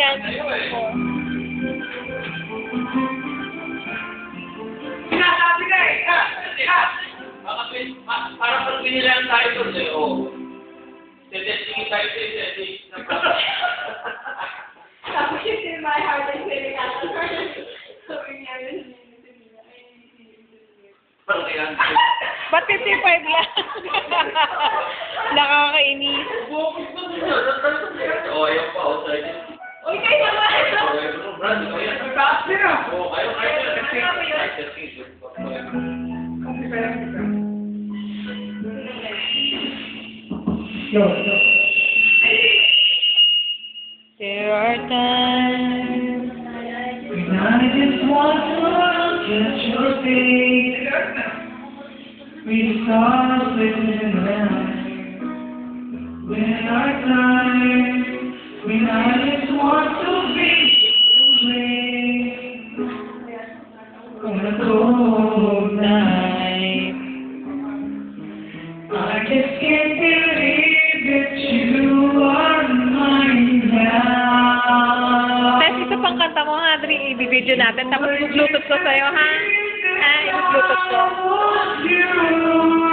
yan. Sinasabi ka eh! Parang pag pinilang tayo doon eh, o. Tetestingin tayo sa isa. Tapos yun in my heart and feeling after. So, yun yun. Parang yan. Ba't 55 lang? Nakakainis. Bukos ba nila? O, ayaw pa. O, tayo. Uy, kayo naman! Brad, ikaw yan. Taas nila! O, ayaw yan. There are times when I just want to look at your face. We start living around. When our time, when I just want to be away. On a cold night, I just can't believe that you are mine now. Tess, isa pang kanta mo ha, Adri, i-video natin. Tapos i-bluetooth ko sa'yo ha. Ha, i-bluetooth ko. You